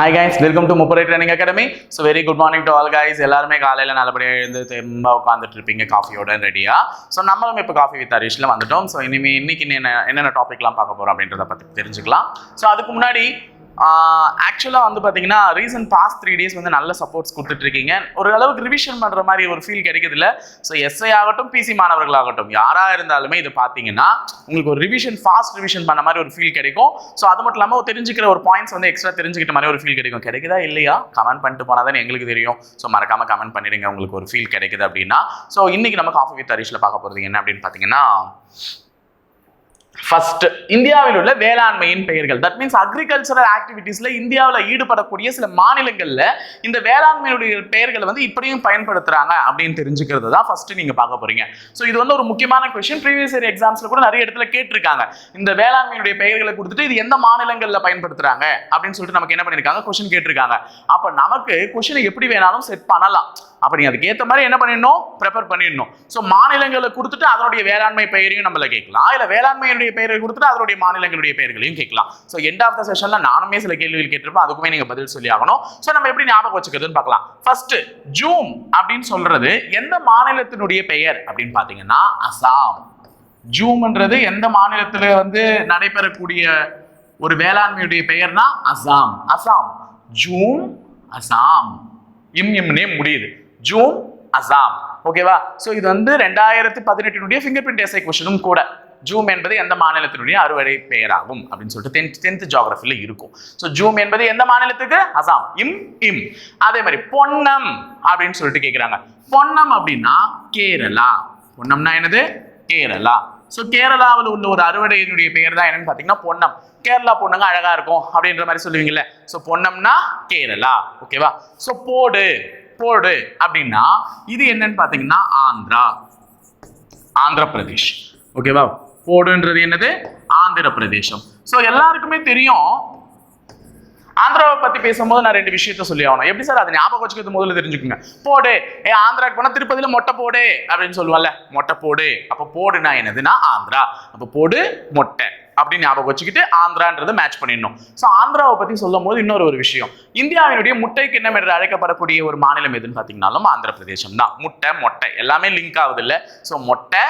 Hi guys, welcome to முப்பரை training academy. So very good morning to all guys. எல்லாருமே காலையில் நல்லபடியாக எழுந்து திரும்ப உட்காந்துட்டு இருப்பீங்க காஃபியோட ரெடியா. ஸோ நம்மளும் இப்போ காஃபி வித் ஹரிஷில் வந்துட்டோம். ஸோ இன்னைக்கு என்னென்ன டாபிக்லாம் பார்க்க போகிறோம் அப்படின்றத பற்றி தெரிஞ்சுக்கலாம். ஸோ அதுக்கு முன்னாடி ஆக்சுவலாக வந்து பார்த்தீங்கன்னா ரீசன்ட் பாஸ்ட் 3 days வந்து நல்ல சப்போர்ட்ஸ் கொடுத்துட்ருக்கீங்க. ஒரு அளவுக்கு ரிவிஷன் பண்ணுற மாதிரி ஒரு ஃபீல் கிடைக்குது இல்லை? ஸோ எஸ்ஐ ஆகட்டும், பிசி மாணவர்களாகட்டும், யாராக இருந்தாலுமே இது பார்த்தீங்கன்னா உங்களுக்கு ஒரு ஃபாஸ்ட் ரிவிஷன் பண்ண மாதிரி ஒரு ஃபீல் கிடைக்கும். ஸோ அது மட்டும் இல்லாமல் தெரிஞ்சுக்கிற ஒரு பாயிண்ட்ஸ் வந்து எக்ஸ்ட்ரா தெரிஞ்சுக்கிட்ட மாதிரி ஒரு ஃபீல் கிடைக்கும். கிடைக்குதா இல்லையா கமெண்ட் பண்ணிட்டு போனால் தான் எங்களுக்கு தெரியும். ஸோ மறக்காமல் கமெண்ட் பண்ணிடுங்க உங்களுக்கு ஒரு ஃபீல் கிடைக்குது அப்படின்னா. ஸோ இன்னைக்கு நம்ம காஃபி வித் ஹரிஷில் பார்க்க போகிறது என்ன அப்படின்னு பார்த்தீங்கன்னா, ஃபர்ஸ்ட் இந்தியாவில் உள்ள வேளாண்மையின் பெயர்கள். தட் மீன்ஸ் அக்ரிகல்ச்சரல் ஆக்டிவிட்டீஸ்ல இந்தியாவில் ஈடுபடக்கூடிய சில மாநிலங்கள்ல இந்த வேளாண்மையுடைய பெயர்களை வந்து இப்படியும் பயன்படுத்துறாங்க அப்படின்னு தெரிஞ்சுக்கிறது தான் ஃபர்ஸ்ட் நீங்க பார்க்க போறீங்க. ஸோ இது வந்து ஒரு முக்கியமான கொஸ்டின். ப்ரீவியஸ் இயர் எக்ஸாம்ஸ்ல கூட நிறைய இடத்துல கேட்டிருக்காங்க. இந்த வேளாண்மையுடைய பெயர்களை கொடுத்துட்டு இது எந்த மாநிலங்கள்ல பயன்படுத்துறாங்க அப்படின்னு சொல்லிட்டு நமக்கு என்ன பண்ணிருக்காங்க, கொஸ்டின் கேட்டிருக்காங்க. அப்ப நமக்கு கொஸ்டினை எப்படி வேணாலும் செட் பண்ணலாம். அப்படி அதுக்கு ஏற்ற மாதிரி என்ன பண்ணிடணும், ப்ரிப்பேர் பண்ணிடணும். ஸோ மாநிலங்களை கொடுத்துட்டு அதனுடைய வேளாண்மை பெயரையும் நம்மள கேட்கலாம், இல்லை வேளாண்மையுடைய பெயரை கொடுத்துட்டு அதனுடைய மாநிலங்களுடைய பெயர்களையும் கேட்கலாம். ஸோ எண்ட் ஆஃப் த செஷன்ல நானுமே சில கேள்விகள் கேட்டிருப்போம், அதுக்குமே நீங்க பதில் சொல்லி ஆகணும். ஸோ நம்ம எப்படி ஞாபகம் வச்சுக்கிறதுன்னு பார்க்கலாம். ஃபர்ஸ்ட் ஜூம் அப்படின்னு சொல்றது எந்த மாநிலத்தினுடைய பெயர் அப்படின்னு பார்த்தீங்கன்னா அசாம். ஜூம்ன்றது எந்த மாநிலத்தில் வந்து நடைபெறக்கூடிய ஒரு வேளாண்மையுடைய பெயர்னா அசாம். அசாம் ஜூம் அசாம் இம்னே முடியுது. ஜூம் அசாம். ஓகேவா? ஸோ இது வந்து 2018 ஃபிங்கர் பிரிண்ட் எஸ்ஐ கொஸ்டினும் கூட. ஜூம் என்பது எந்த மாநிலத்தினுடைய அறுவடை பெயராகும் அப்படின்னு சொல்லிட்டு 10th ஜியோகிராஃபில இருக்கும். ஸோ ஜூம் என்பது எந்த மாநிலத்துக்கு? அசாம். இம். அதே மாதிரி பொன்னம் அப்படின்னு சொல்லிட்டு கேட்குறாங்க. பொன்னம் அப்படின்னா கேரளா. பொன்னம்னா என்னது? கேரளா. ஸோ கேரளாவில் உள்ள ஒரு அறுவடையினுடைய பெயர் தான் என்னன்னு பார்த்தீங்கன்னா பொன்னம். கேரளா பொண்ணுங்க அழகா இருக்கும் அப்படின்ற மாதிரி சொல்லுவீங்கல்ல. ஸோ பொன்னம்னா கேரளா. ஓகேவா? ஸோ போடு அப்படின்னா இது என்னன்னு பார்த்தீங்கன்னா ஆந்திர பிரதேஷ். ஓகேவா? போடுன்றது என்னது? ஆந்திர பிரதேசம். ஸோ எல்லாருக்குமே தெரியும். ஆந்திராவை பத்தி பேசும்போது நான் 2 விஷயத்த சொல்லி ஆகணும். எப்படி சார் அதை ஞாபகம் வச்சுக்கிறது? முதல்ல தெரிஞ்சுக்கோங்க. போடு, ஆந்திராக்கு போனா திருப்பதியில மொட்டை போடு அப்படின்னு சொல்லுவாங்கல்ல, மொட்டை போடு. அப்ப போடுனா என்னதுன்னா ஆந்திரா. அப்ப போடு மொட்டை அப்படின்னு ஞாபகம் வச்சுக்கிட்டு ஆந்திரான்றதை மேட்ச் பண்ணிடணும். ஸோ ஆந்திராவை பத்தி சொல்லும் போது இன்னொரு விஷயம், இந்தியாவினுடைய முட்டை கிண்ணம் என்று அழைக்கப்படக்கூடிய ஒரு மாநிலம் எதுன்னு பார்த்தீங்கன்னாலும் ஆந்திர பிரதேசம் தான். மொட்டை எல்லாமே லிங்க் ஆகுது இல்லை? ஸோ முட்டை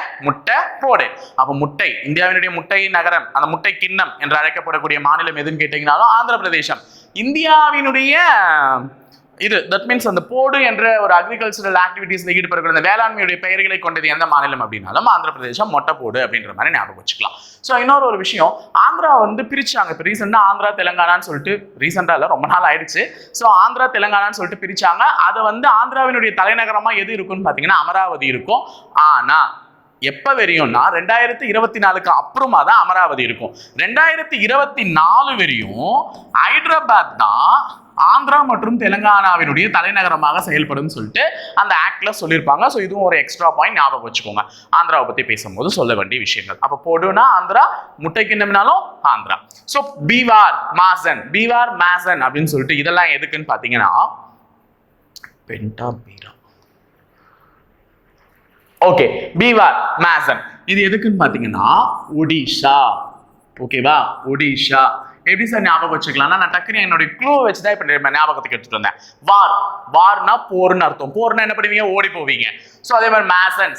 போடு. அப்போ முட்டை, இந்தியாவினுடைய முட்டை நகரம், அந்த முட்டை கிண்ணம் என்று அழைக்கப்படக்கூடிய மாநிலம் எதுன்னு கேட்டீங்கன்னாலும் ஆந்திர பிரதேசம். இந்தியாவினுடைய இது தட் மீன்ஸ் அந்த போடு என்ற ஒரு அக்ரிகல்ச்சரல் ஆக்டிவிட்டீஸ்ல ஈடுபடுகிற அந்த வேளாண்மையுடைய பெயர்களை கொண்டது எந்த மாநிலம் அப்படின்னாலும் ஆந்திர பிரதேசம். மொட்டை போடு அப்படின்ற மாதிரி ஞாபகம் வச்சுக்கலாம். ஸோ இன்னொரு விஷயம், ஆந்திரா வந்து பிரிச்சாங்க. இப்போ ரீசெண்டாக ஆந்திரா தெலுங்கானான்னு சொல்லிட்டு, ரீசெண்டாக இல்லை ரொம்ப நாள் ஆயிடுச்சு. ஸோ ஆந்திரா தெலுங்கானான்னு சொல்லிட்டு பிரிச்சாங்க. அதை வந்து ஆந்திராவினுடைய தலைநகரமா எது இருக்குன்னு பார்த்தீங்கன்னா அமராவதி இருக்கும். ஆனா எப்ப வரையும்னா 2024க்கு அப்புறமா தான் அமராவதி இருக்கும். 2024 வரையும் ஹைதராபாத் தான் ஆந்திரா மற்றும் தெலுங்கானாவினுடைய தலைநகரமாக செயல்படும் சொல்லிட்டு அந்த ஆக்ட்ல சொல்லியிருப்பாங்க. ஸோ இதுவும் ஒரு எக்ஸ்ட்ரா பாயிண்ட் ஞாபகம் வச்சுக்கோங்க ஆந்திராவை பத்தி பேசும்போது சொல்ல வேண்டிய விஷயங்கள். அப்ப போடுனா ஆந்திரா, முட்டை கிண்ணம்னாலும் ஆந்திரா. ஸோ பீவார் மாசன் அப்படின்னு சொல்லிட்டு இதெல்லாம் எதுக்குன்னு பாத்தீங்கன்னா பென்டாபீரா. ஓகே, பீவார் மாசன் இது எதுக்குன்னு பாத்தீங்கன்னா ஒடிஷா. ஓகேவா? ஒடிஷா. எப்படி சார் ஞாபகம் வச்சுக்கலாம்? நான் டக்குனு என்னுடைய க்ளூ வச்சுதான் இப்ப ஞாபகத்துக்கு எடுத்துட்டு வந்தேன். வார்னா போர்னு அர்த்தம். போர்னா என்ன பண்ணுவீங்க? ஓடி போவீங்க. ஸோ அதே மாதிரி மேசன்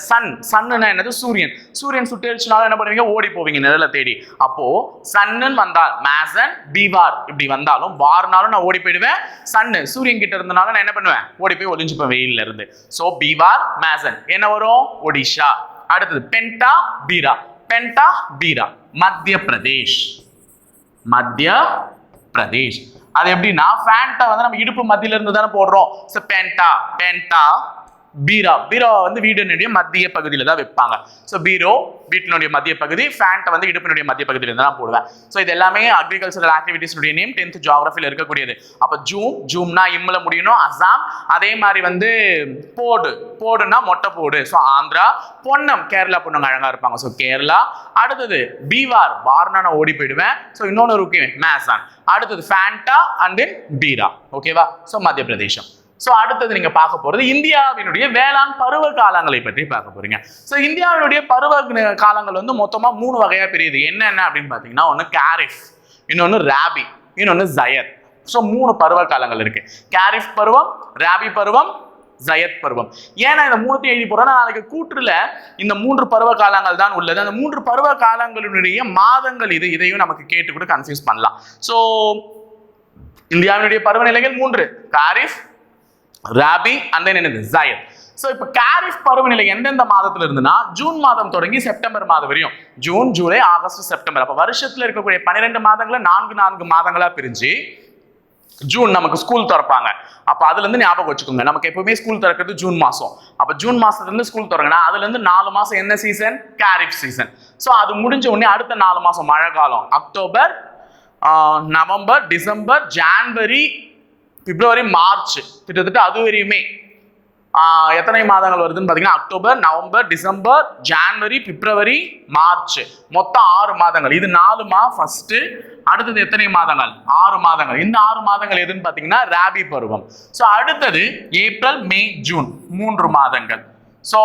சன்னுன்னா என்னது? சூரியன் சுட்டரிச்சுனாலும் என்ன பண்ணுவீங்க? ஓடி போவீங்க நிழலை தேடி. அப்போ சன்னு வந்தால் மேசன், பீவார் இப்படி வந்தாலும், வார்னாலும் நான் ஓடி போயிடுவேன். சூரியன் கிட்ட இருந்தனாலும் நான் என்ன பண்ணுவேன்? ஓடி போய் ஒளிஞ்சுப்பேன் வெயில்ல இருந்து. ஸோ பீவார் மேசன் என்ன வரும்? ஒடிஷா. அடுத்தது பென்டா பீரா மத்திய பிரதேஷ். அது எப்படின்னா ஃபேண்டா வந்து நம்ம இடுப்பு மத்தியில இருந்து தானே போடுறோம். ஸோ பென்டா பீரா வந்து வீடினுடைய மத்திய பகுதியில தான் வைப்பாங்க. ஸோ வீட்டினுடைய மத்திய பகுதி, ஃபேண்டை வந்து இடுப்பினுடைய மத்திய பகுதியில தான் போடுவேன். ஸோ இது எல்லாமே அக்ரிகல்ச்சரல் ஆக்டிவிட்டிஸ்னுடைய நேம் 10th ஜியோகிராஃபில இருக்கக்கூடியது. அப்போ ஜூம்னா இம்ல முடியணும், அசாம். அதே மாதிரி வந்து போடுனா மொட்டை போடு. ஸோ ஆந்திரா. பொன்னம் கேரளா பொண்ணுங்க அழகா இருப்பாங்க. ஸோ கேரளா. அடுத்தது வார்னா நான் ஓடி போயிடுவேன். ஸோ இன்னொன்று இருக்கு மேசான். அடுத்தது ஃபேண்டா அண்ட் தென் பீரா. ஓகேவா? ஸோ மத்திய பிரதேசம். ஸோ அடுத்தது நீங்க பார்க்க போறது இந்தியாவினுடைய வேளாண் பருவ காலங்களை பற்றி பார்க்க போறீங்க. ஸோ இந்தியாவினுடைய பருவ காலங்கள் வந்து மொத்தமா 3 வகையா பிரியுது. என்னென்ன அப்படின்னு பார்த்தீங்கன்னா, ஒன்று காரிஃப், இன்னொன்று ராபி, இன்னொன்று ஜயத். ஸோ 3 பருவ காலங்கள் இருக்கு. காரிஃப் பருவம், ராபி பருவம், ஜயத் பருவம். ஏன்னா இந்த 3 எழுதி போறோம்னா நாளைக்கு கூற்றுல இந்த 3 பருவ காலங்கள் தான் உள்ளது. அந்த 3 பருவ காலங்களுடைய மாதங்கள் இதையும் நமக்கு கேட்டு கூட கன்ஃபியூஸ் பண்ணலாம். ஸோ இந்தியாவினுடைய பருவநிலைகள் 3: காரிஃப், ராபி அண்ட் தென் என்னது ஜயத். ஸோ இப்போ காரிஃப் பருவநிலை எந்தெந்த மாதத்துல இருந்துன்னா ஜூன் மாதம் தொடங்கி செப்டம்பர் மாதம் வரையும், ஜூன், ஜூலை, ஆகஸ்ட், செப்டம்பர். அப்போ வருஷத்துல இருக்கக்கூடிய 12 மாதங்களை 4 மாதங்களா பிரிஞ்சு ஜூன் நமக்கு ஸ்கூல் திறப்பாங்க. அப்போ அதுல இருந்து ஞாபகம் வச்சுக்கோங்க, நமக்கு எப்பவுமே ஸ்கூல் திறக்கிறது ஜூன் மாசம். அப்போ ஜூன் மாசத்துல இருந்து ஸ்கூல் திறங்கன்னா அதுல இருந்து 4 மாசம் என்ன சீசன்? காரிஃப் சீசன். ஸோ அது முடிஞ்ச உடனே அடுத்த 4 மாசம் மழை காலம். அக்டோபர், நவம்பர், டிசம்பர், ஜான்வரி, பிப்ரவரி, மார்ச், கிட்டத்தட்ட அது வரையுமே எத்தனை மாதங்கள் வருதுன்னு பார்த்தீங்கன்னா அக்டோபர், நவம்பர், டிசம்பர், ஜான்வரி, பிப்ரவரி, மார்ச், மொத்தம் 6 மாதங்கள். இது 4 ஃபர்ஸ்ட். அடுத்தது எத்தனை மாதங்கள்? 6 மாதங்கள். இந்த 6 மாதங்கள் எதுன்னு பார்த்தீங்கன்னா ராபி பருவம். ஸோ அடுத்தது ஏப்ரல், மே, ஜூன் 3 மாதங்கள். ஸோ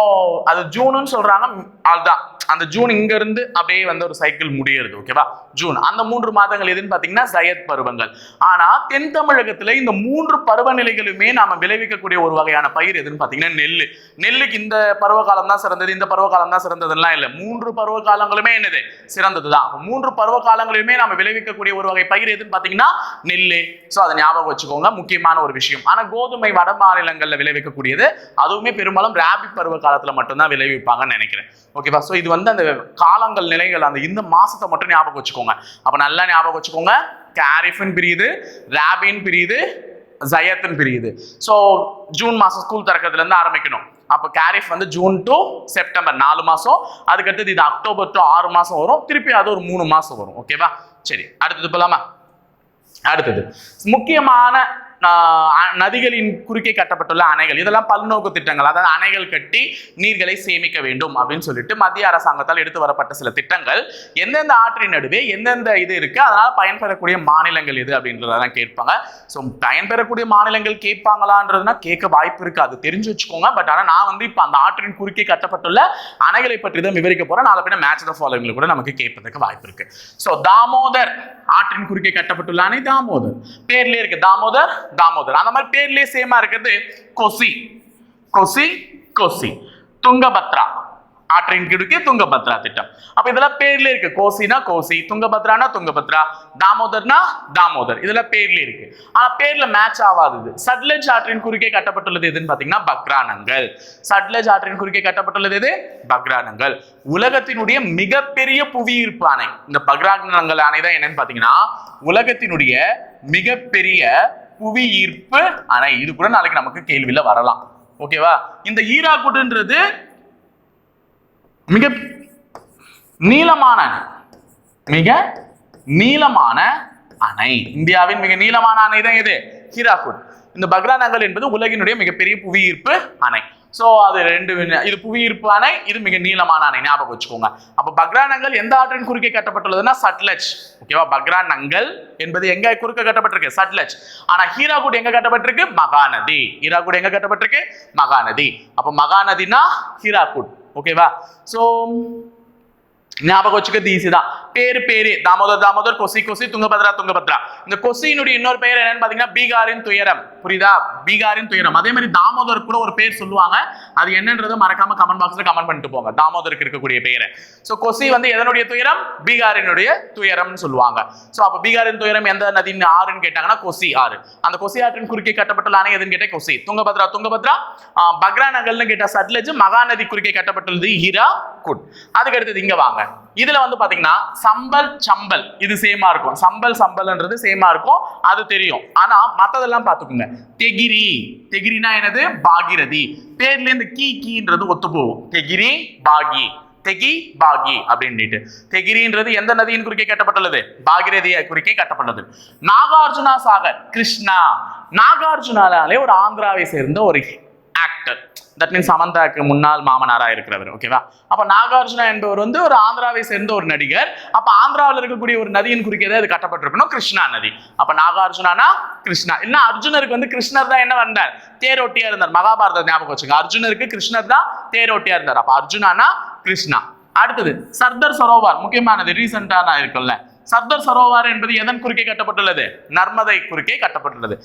அது ஜூன்னு சொல்றாங்க. அதுதான் அந்த ஜூன் இங்க இருந்து அப்படியே வந்து ஒரு சைக்கிள் முடியுது. ஓகேவா? ஜூன். அந்த 3 மாதங்கள் எதுன்னு பாத்தீங்கன்னா ஜயத் பருவங்கள். ஆனா தென் தமிழகத்துல இந்த 3 பருவநிலைகளுமே நாம விளைவிக்கக்கூடிய ஒரு வகையான பயிர் எதுன்னு பாத்தீங்கன்னா நெல்லு. நெல்லுக்கு இந்த பருவ காலம் தான் சிறந்தது, இந்த பருவ காலம் தான் சிறந்ததுலாம் இல்லை. 3 பருவ காலங்களுமே என்னது? சிறந்ததுதான். 3 பருவ காலங்களுமே நாம விளைவிக்கக்கூடிய ஒரு வகை பயிர் எதுன்னு பாத்தீங்கன்னா நெல்லு. ஸோ அதை ஞாபகம் வச்சுக்கோங்க, முக்கியமான ஒரு விஷயம். ஆனா கோதுமை வட மாநிலங்கள்ல விளைவிக்கக்கூடியது, அதுவுமே பெரும்பாலும் ராபி பருவ காலத்துல மட்டும்தான் விளைவிப்பாங்கன்னு நினைக்கிறேன். ஓகேவா? ஸோ இது வந்து அந்த காலங்கள், நிலைகள், அந்த இந்த மாசத்தை மட்டும் ஞாபகம் வச்சுக்கோங்க. அப்ப நல்லா ஞாபகம் வச்சுக்கோங்க, காரிஃபின் பிரியுது, ராபின் பிரியுது, ஜயத்தின் பிரியுது. ஸோ ஜூன் மாசம் ஸ்கூல் திறக்கிறதுல இருந்து ஆரம்பிக்கணும். அப்ப காரிஃப் வந்து ஜூன் டு செப்டம்பர் 4 மாசம். அதுக்கடுத்தது இது அக்டோபர் டு 6 மாசம் வரும். திருப்பி அது ஒரு 3 மாசம் வரும். ஓகேவா? சரி, அடுத்தது போலாமா? அடுத்தது முக்கியமான நதிகளின் குறுக்கே கட்டப்பட்டுள்ள அணைகள். இதெல்லாம் பல்நோக்கு திட்டங்கள், அதாவது அணைகள் கட்டி நீர்களை சேமிக்க வேண்டும் அப்படின்னு சொல்லிட்டு மத்திய அரசாங்கத்தால் எடுத்து வரப்பட்ட சில திட்டங்கள். எந்தெந்த ஆற்றின் நடுவே எந்தெந்த இது இருக்கு, அதனால பயன்பெறக்கூடிய மாநிலங்கள் எது அப்படின்றதான் கேட்பாங்க. ஸோ பயன்பெறக்கூடிய மாநிலங்கள் கேட்பாங்களான்றதுனா கேட்க வாய்ப்பு இருக்கு, அது தெரிஞ்சு வச்சுக்கோங்க. பட் ஆனால் நான் வந்து இப்போ அந்த ஆற்றின் குறுக்கே கட்டப்பட்டுள்ள அணைகளை பற்றி தான் விவரிக்க போறேன். நாளை பின்ன மேட்ச் த ஃபாலோவிங்ல கூட நமக்கு கேட்பதற்கு வாய்ப்பு இருக்கு. ஸோ தாமோதர் ஆற்றின் குறுக்கே கட்டப்பட்டுள்ள அணை தாமோதர். பேர்லயே இருக்கு தாமோதர், தாமோதர். அந்த மாதிரி பேர்லயே சேமா இருக்கிறது கோசி, கோசி, கோசி. துங்கபத்ரா ஆற்றின் குறுக்கே துங்கபத்ரா திட்டம். அப்ப இதெல்லாம் பேர்ல இருக்கு. கோசினா கோசி, துங்கபத்ரானா துங்கபத்ரா, தாமோதர்னா தாமோதர். இதெல்லாம் பேர்ல இருக்கு. ஆனா பேர்ல மேட்ச் ஆகாதது. சட்லஜ் ஆற்றின் குறுக்கே கட்டப்பட்டுள்ளது எதுன்னு பாத்தீங்கன்னா பக்ரானங்கள். சட்லஜ் ஆற்றின் குறுக்கே கட்டப்பட்டுள்ளது எது? பக்ரானங்கள். உலகத்தினுடைய மிகப்பெரிய புவியீர்ப்பு அணை இந்த பக்ரானங்கள் அணை தான். என்னன்னு பாத்தீங்கன்னா உலகத்தினுடைய மிகப்பெரிய புவி ஈர்ப்பு அணை. இது கூட நாளைக்கு நமக்கு கேள்வியில வரலாம். ஓகேவா? இந்த ஈராக்குடுன்றது மிக நீளமான அணை. இந்தியாவின் மிக நீளமான அணை தான் எது? ஹீராக்குட். இந்த பக்ரானங்கள் என்பது உலகினுடைய மிகப்பெரிய புவி ஈர்ப்பு அணை. சோ அது ரெண்டு, இது புவியீர்ப்பு அணை, இது மிக நீளமான அணை. ஞாபகம் வச்சுக்கோங்க. அப்ப பக்ரானங்கள் எந்த ஆற்றின் குறுக்கே கட்டப்பட்டுள்ளதுன்னா சட்லஜ். ஓகேவா? பக்ரானங்கள் என்பது எங்க குறுக்க கட்டப்பட்டிருக்கு? சட்லஜ். ஆனா ஹீராகுட் எங்க கட்டப்பட்டிருக்கு? மகாநதி. ஹீராகுட் எங்க கட்டப்பட்டிருக்கு? மகாநதி. அப்ப மகாநதினா ஹீராகுட். ஓகேவா? சோ ஞாபகம் வச்சுக்கிறது ஈஸி தான். பேரு தாமோதர் தாமோதர், கொசி கொசி, துங்கபத்ரா துங்கபத்ரா. இந்த கொசியினுடைய இன்னொரு பெயர் என்னன்னு பாத்தீங்கன்னா பீகாரின் துயரம். புரியுதா? பீகாரின் துயரம். அதே மாதிரி தாமோதர் கூட ஒரு பேர் சொல்லுவாங்க, அது என்னன்றது மறக்காம கமெண்ட் பாக்ஸ்ல கமெண்ட் பண்ணிட்டு போங்க, தாமோதருக்கு இருக்கக்கூடிய பெயரை. சோ கொசி வந்து எதனுடைய துயரம்? பீகாரினுடைய துயரம்னு சொல்லுவாங்க. சோ அப்ப பீகாரின் துயரம் எந்த நதியின் ஆறுன்னு கேட்டாங்கன்னா கொசி ஆறு. அந்த கொசி ஆற்றின் குறுக்கே கட்டப்பட்டுள்ள அணை எதுன்னு கேட்டா கொசி. துங்கபத்ரா துங்கபத்ரா. பக்ரானங்கள்னு கேட்டா சட்லஜ். மகாநதி குறுக்கே கட்டப்பட்டுள்ளது ஹீராகுட். அதுக்கு அடுத்தது இங்க வாங்க. இதுல வந்து பாத்தீங்கன்னா சம்பல் சம்பல் இது சேமா இருக்கும். சம்பல்ன்றது சேமா இருக்கும், அது தெரியும். ஆனா மத்ததெல்லாம் பாத்துக்கோங்க. தெகிரி, தெகிரினா என்னது? பாகிரதி. பேர்ல இந்த கீன்றது ஒத்து போகும். தெகிரி பாகி, தெகி பாகி அப்படின்ட்டு. தெகிரின்றது எந்த நதியின் குறுக்கே கட்டப்பட்டுள்ளது? பாகிரதியை குறுக்கே கட்டப்பட்டது. நாகார்ஜுனா சாகர், கிருஷ்ணா. நாகார்ஜுனாலே ஒரு ஆந்திராவை சேர்ந்த ஒரு ஆக்டர். தட் மீன்ஸ் சமந்தாக்கு முன்னாள் மாமனாரா இருக்கிறவர். ஓகேவா? அப்ப நாகார்ஜுனா என்பவர் வந்து ஒரு ஆந்திராவை சேர்ந்த ஒரு நடிகர். அப்ப ஆந்திராவில் இருக்கக்கூடிய ஒரு நதியின் குறுக்கே தான் இது கட்டப்பட்டிருக்கணும், கிருஷ்ணா நதி. அப்ப நாகார்ஜுனானா கிருஷ்ணா. இல்ல அர்ஜுனருக்கு வந்து கிருஷ்ணர் தான் என்ன வந்தார்? தேரோட்டியா இருந்தார். மகாபாரத ஞாபகம் வச்சுங்க. அர்ஜுனருக்கு கிருஷ்ணர் தான் தேரோட்டியா இருந்தார். அப்ப அர்ஜுனானா கிருஷ்ணா. அடுத்தது சர்தார் சரோவர், முக்கியமானது, ரீசெண்டா இருக்குல்ல சர்தார் சரோவர் என்பது எதன் குறுக்கே கட்டப்பட்டுள்ளது? நர்மதை குறுக்கே கட்டப்பட்டுள்ளது.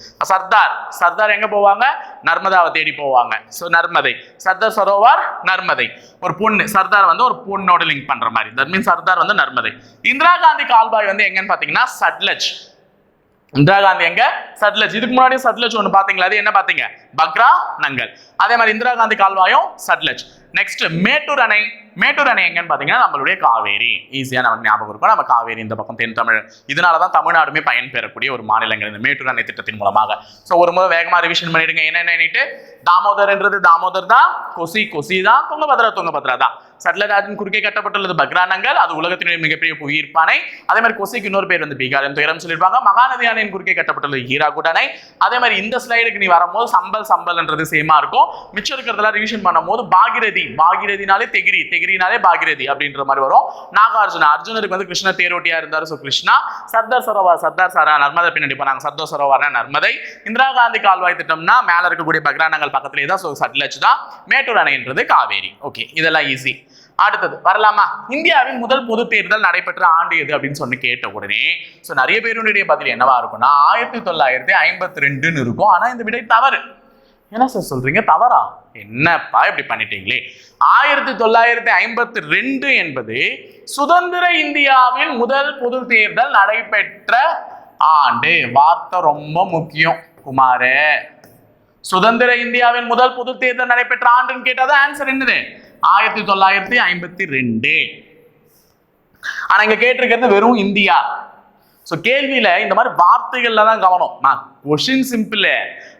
சர்தார் எங்க போவாங்க? நர்மதாவை தேடி போவாங்க. சோ நர்மதை, சர்தார் சரோவர் நர்மதை. ஒரு பொண்ணு சர்தார் வந்து ஒரு பொண்ணோட லிங்க் பண்ற மாதிரி. தட் மீன்ஸ் சர்தார் வந்து நர்மதை. இந்திரா காந்தி கால்வாய் வந்து எங்கன்னு பாத்தீங்கன்னா சட்லஜ். இந்திரா காந்தி எங்க? சட்லஜ். இதுக்கு முன்னாடி சட்லஜ் ஒன்று பாத்தீங்களா? அது என்ன பாத்தீங்க? பக்ரா நங்கல். அதே மாதிரி இந்திரா காந்தி கால்வாயும் சட்லஜ். நெக்ஸ்ட் மேட்டூர் அணை. மேட்டூர் அணை எங்கன்னு பாத்தீங்கன்னா நம்மளுடைய காவேரி. ஈஸியா நமக்கு ஞாபகம் இருக்கும். நம்ம காவேரி இந்த பக்கம் தென் தமிழ். இதனாலதான் தமிழ்நாடுமே பயன்பெறக்கூடிய ஒரு மாநிலங்கள் இந்த மேட்டூர் அணை திட்டத்தின் மூலமாக. சோ ஒரு முறை வேகமா ரிவிஷன் பண்ணிடுங்க. என்னன்னு தாமோதர் என்றது தாமோதர் தான், கொசி தான், துங்கபத்ரா தான். சட்லஜின் குறுக்கே கட்டப்பட்டுள்ளது பக்ரா நங்கல். அது உலகத்தினுடைய மிகப்பெரிய புவியீர்ப்பு அணை. அதே மாதிரி கொசிக்கு இன்னொரு பேர் வந்து பீகாரின் துயரம் சொல்லியிருப்பாங்க. மகாநதி அணையின் குறுக்கே கட்டப்பட்டுள்ளது ஹீராகுட் அணை. அதே மாதிரி இந்த ஸ்லைடுக்கு நீ வரும்போது சம்பல்ன்றது சேமா இருக்கும். மிச்சம் இருக்கிறதெல்லாம் ரிவிஷன் பண்ணும்போது பாகிரதினாலே தெகிரினாலே பாகிரதி அப்படின்ற மாதிரி வரும். அர்ஜுனருக்கு வந்து கிருஷ்ண தேரோட்டியா இருந்தாரு. சோ கிருஷ்ணா. சர்தார் சரோவர் நர்மதை பின்னாடி போனாங்க. சர்தார் சரோவர் நர்மதை. இந்திரா காந்தி கால்வாய் திட்டம்னா மேல இருக்கக்கூடிய பக்ரா நங்கல் பக்கத்திலே தான். சட்லஜ் தான். மேட்டூர் அணைன்றது காவேரி. ஓகே, இதெல்லாம் ஈஸி. அடுத்தது வரலாமா? இந்தியாவின் முதல் பொது தேர்தல் நடைபெற்ற ஆண்டு எது அப்படின்னு சொல்லி கேட்ட உடனே நிறைய பேருடைய பதில் என்னவா இருக்கும்னா 1952 இருக்கும். ஆனா இந்த விடை தவறு. என்ன சார் சொல்றீங்க? தவறா? என்னப்பா இப்படி பண்ணிட்டீங்களே? 1952 என்பது சுதந்திர இந்தியாவின் முதல் பொது தேர்தல் நடைபெற்ற ஆண்டு. வார்த்தை ரொம்ப முக்கியம் குமாரே. சுதந்திர இந்தியாவின் முதல் பொது தேர்தல் நடைபெற்ற ஆண்டுன்னு கேட்டாதான் ஆன்சர் என்னது? 1952. ஆனா இங்க கேட்டிருக்கிறது வெறும் இந்தியா. சோ கேள்வியில இந்த மாதிரி வார்த்தைகள்ல தான் கவனம். கொஸ்டின் சிம்பிள்,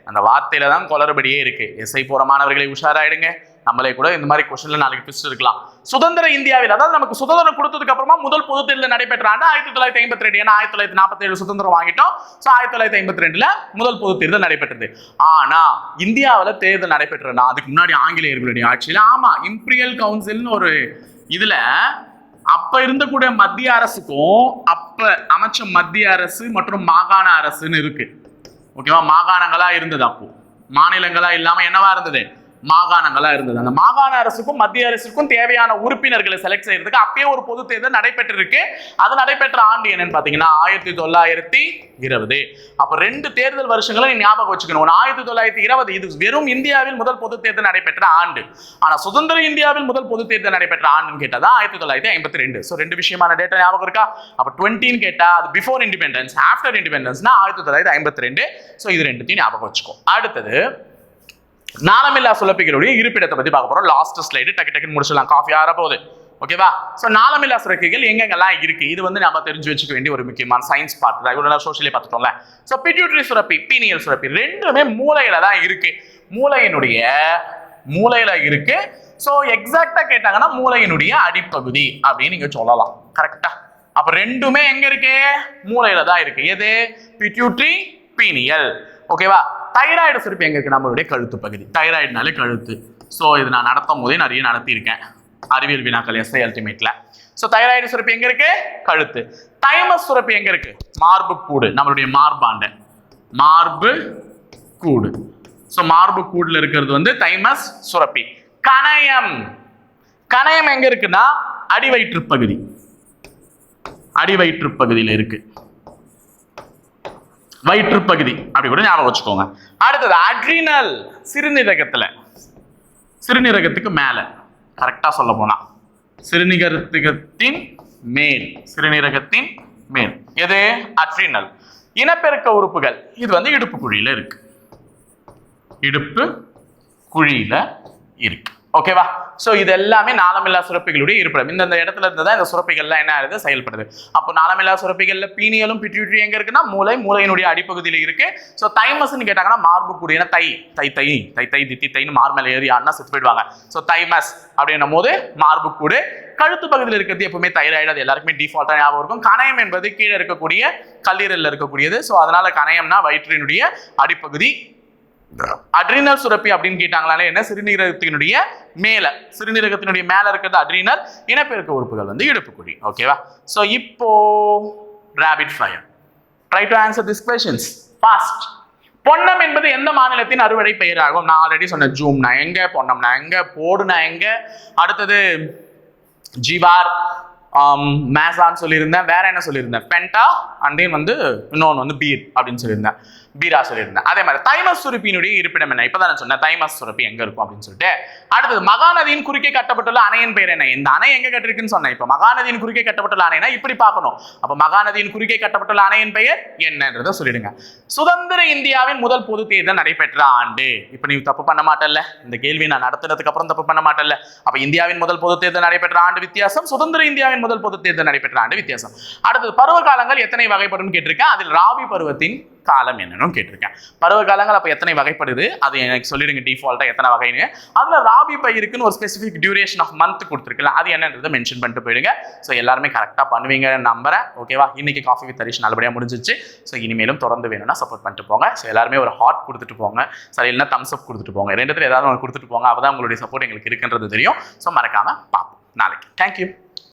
அந்த வார்த்தையில தான் குளறுபடியே இருக்கு. எஸ்ஐ போற மாணவர்களை உஷாராயிடுங்க. நம்மளே கூட இந்த மாதிரி கொஸ்டின்ல நாளைக்கு ட்விஸ்ட் இருக்கலாம். சுதந்திர இந்தியாவில், அதாவது நமக்கு சுதந்திரம் கொடுத்ததுக்கு அப்புறமா முதல் பொது தேர்தல் நடைபெற்ற ஆண்டு 1952. ஏன்னா 1947 சுதந்திரம் வாங்கிட்டோம். சோ 1952 முதல் பொது தேர்தல் நடைபெற்றது. ஆனா இந்தியாவில தேர்தல் நடைபெற்றனா அதுக்கு முன்னாடி ஆங்கிலேயர்களுடைய ஆட்சியில இம்பீரியல் கவுன்சில்னு ஒரு இதுல அப்ப இருந்தக்கூடிய மத்திய அரசுக்கும் அப்ப அமைச்ச மத்திய அரசு மற்றும் மாகாண அரசுன்னு இருக்கு. ஓகேவா? மாகாணங்களா இருந்தது. அப்போ மாநிலங்களா இல்லாம என்னவா இருந்தது? மாகாணங்களா இருந்தது. அந்த மாகாண அரசுக்கும் மத்திய அரசுக்கும் தேவையான உறுப்பினர்களை செலக்ட் செய்யறதுக்கு அப்பயே ஒரு பொது தேர்தல் நடைபெற்றிருக்கு. அது நடைபெற்ற ஆண்டு என்னன்னு பாத்தீங்கன்னா 1920. அப்ப 2 தேர்தல் வருஷங்களை நீ ஞாபகம் வச்சுக்கணும். 1920 இது வெறும் இந்தியாவில் முதல் பொது தேர்தல் நடைபெற்ற ஆண்டு. ஆனா சுதந்திர இந்தியாவில் முதல் பொது தேர்தல் நடைபெற்ற ஆண்டுன்னு கேட்டா 1952. சோ 2 விஷயமான டேட்டா ஞாபகம் இருக்கா? அப்ப 20 கேட்டா அது பிஃபோர் இண்டிபெண்டன்ஸ், ஆஃப்டர் இண்டிபெண்டன்ஸ்னா 1952. சோ இது 2த்தையும் ஞாபகம் வச்சுக்கோ. அடுத்தது நாளமில்லா சுரப்பிகளுடைய இருப்பிடத்தை பத்தி பார்க்க போறோம். லாஸ்ட் ஸ்லைடு டக்குன்னு முடிச்சிடலாம். காஃபி ஆற போகுது. ஓகேவா? சோ நாளமில்லா சுரப்பிகள் எங்கெங்கெல்லாம் இருக்கு இது வந்து நம்ம தெரிஞ்சு வச்சுக்க வேண்டிய ஒரு முக்கியமான சயின்ஸ் பார்ட் தான். இவ்வளவு சோஷியலே பார்த்துட்டோம்ல. சோ பிட்யூட்டரி சுரப்பி, பீனியல் சுரப்பி ரெண்டுமே மூளையில தான் இருக்கு. மூளையில இருக்கு. சோ எக்ஸாக்டா கேட்டாங்கன்னா மூளையினுடைய அடிப்பகுதி அப்படின்னு நீங்க சொல்லலாம். கரெக்டா? அப்ப ரெண்டுமே எங்க இருக்கு? மூளையில தான் இருக்கு. எது? Pituitary, pineal. ஓகேவா? தைராய்டு சுரப்பி எங்க இருக்கு? நம்மளுடைய கழுத்து பகுதி. தைராய்டுனாலே கழுத்து. சோ இது நான் நடத்தும் போதே நிறைய நடத்தியிருக்கேன் அறிவியல் வினாக்கள் எஸ்ஐ அல்டிமேட்ல. சோ தைராய்டு சுரப்பி எங்க இருக்கு? கழுத்து. தைமஸ் சுரப்பி எங்க இருக்கு? மார்பு கூடு, நம்மளுடைய மார்பாண்ட மார்பு கூடு. சோ மார்பு கூடுல இருக்கிறது வந்து தைமஸ் சுரப்பி. கணையம் எங்க இருக்குன்னா அடிவயிற்று பகுதியில இருக்கு. வயிற்று பகுதி அப்படி கூட ஞாபகம் வச்சுக்கோங்க. அடுத்தது அட்ரினல், சிறுநீரகத்துக்கு மேல. கரெக்டா சொல்ல போனா சிறுநீரகத்தின் மேல் எது? அட்ரினல். இனப்பெருக்க உறுப்புகள் இது வந்து இடுப்பு குழியில இருக்கு. ஓகேவா? சோ இது எல்லாமே நாளமில்லா சுரப்பிகளுடைய இருப்பிடம். இந்த இடத்துல இருந்து தான் இந்த சுரப்பிகள்லாம் என்ன ஆகுது? செயல்படுது. அப்போ நாளமில்லா சுரப்பிகள்ல பீனியலும் பிட்யூட்டரி எங்க இருக்குன்னா மூளையினுடைய அடிப்பகுதியில இருக்கு. சோ தைமஸ்ன்னு கேட்டாங்கன்னா மார்பு கூடு. ஏன்னா தைன்னு மார் மேல ஏறி ஆனா செத்து போயிடுவாங்க. சோ தைமஸ் அப்படின்னும் போது மார்பு கூடு. கழுத்து பகுதியில் இருக்கிறது எப்பவுமே தைராய்டு. அது எல்லாருக்குமே டிஃபால்ட்டா ஞாபகம் இருக்கும். கணையம் என்பது கீழே இருக்கக்கூடிய கல்லீரல்ல இருக்கக்கூடியது. சோ அதனால கணையம்னா வயிற்றினுடைய அடிப்பகுதி. அட்ரினல் சுரப்பி அப்படின்னு கேட்டாங்களாலே என்ன? சிறுநீரகத்தினுடைய மேல இருக்கிறது அட்ரினல். இனப்பெருக்க உறுப்புகள் வந்து இடுப்புக்குழி. ஓகேவா? சோ இப்போ rapid fire. Try to answer this questions fast. பொன்னம் என்பது எந்த மாநிலத்தின் அறுவடை பெயராகும்? நான் ஆல்ரெடி சொன்னேன். ஜூம்னா எங்க, பொன்னம்னா எங்க, போடுனா எங்க, அடுத்தது ஜிவார், மேசான்னு சொல்லியிருந்தேன். வேற என்ன சொல்லியிருந்தேன்? பென்டா அண்ட் தென் வந்து இன்னொன்று வந்து பீர் அப்படின்னு சொல்லியிருந்தேன். பீரா சொல்லியிருந்தேன். அதே மாதிரி தைமஸ் சுரப்பியினுடைய இருப்பிடம் என்ன? இப்பதான் சொன்னேன் தைமஸ் சுரப்பி எங்க இருக்கும் அப்படின்னு சொல்லிட்டு. அடுத்தது மகாநதியின் குறுக்கே கட்டப்பட்டுள்ள அணையின் பெயர் என்ன? இந்த அணை எங்க கட்டிருக்குன்னு சொன்னேன். இப்ப மகாநதியின் குறுக்கே கட்டப்பட்டுள்ள அணைனா இப்படி பார்க்கணும். அப்ப மகாநதியின் குறுக்கே கட்டப்பட்டுள்ள அணையின் பெயர் என்னன்றதை சொல்லிடுங்க. சுதந்திர இந்தியாவின் முதல் பொது தேர்தல் நடைபெற்ற ஆண்டு. இப்ப நீ தப்பு பண்ண மாட்டல்ல, இந்த கேள்வி நான் நடத்தினதுக்கு அப்புறம் தப்பு பண்ண மாட்டல்ல. அப்ப இந்தியாவின் முதல் பொது தேர்தல் நடைபெற்ற ஆண்டு வித்தியாசம், சுதந்திர இந்தியாவின் முதல் பொது தேர்தல் நடைபெற்ற ஆண்டு வித்தியாசம். அடுத்தது பருவ காலங்கள் எத்தனை வகைப்படும் கேட்டிருக்கேன். அதில் ராபி பருவத்தின் காலம் என்னன்னு கேட்டிருக்கேன். பருவ காலங்கள் அப்ப எத்தனை வகைப்படுது அது எனக்கு சொல்லிடுங்க. டிஃபால்ட்டா எத்தனை வகைன்னு. அதுல ராபி பயிருக்குன்னு ஒரு ஸ்பெசிபிக் டியூரேஷன் ஆஃப் மந்த் கொடுத்துருக்குல்ல, அது என்னன்றதை மென்ஷன் பண்ணிட்டு போயிடுங்க. ஸோ எல்லாருமே கரெக்டாக பண்ணுவீங்க நம்புறேன். ஓகேவா? இன்னைக்கு காஃபி வித் ஹரிஷ் நல்லபடியாக முடிஞ்சிச்சு. ஸோ இனிமேலும் தொடர்ந்து வேணும்னா சப்போர்ட் பண்ணிட்டு போங்க. ஸோ எல்லாருமே ஒரு ஹார்ட் கொடுத்துட்டு போங்க, சரி இல்லைன்னா தம்ஸ் அப் கொடுத்துட்டு போங்க. ரெண்டுத்துல ஏதாவது ஒன்று கொடுத்துட்டு போங்க. அப்பதான் உங்களுடைய சப்போர்ட் எங்களுக்கு இருக்குன்றது தெரியும். ஸோ மறக்காம பார்ப்போம் நாளைக்கு. தேங்க்யூ.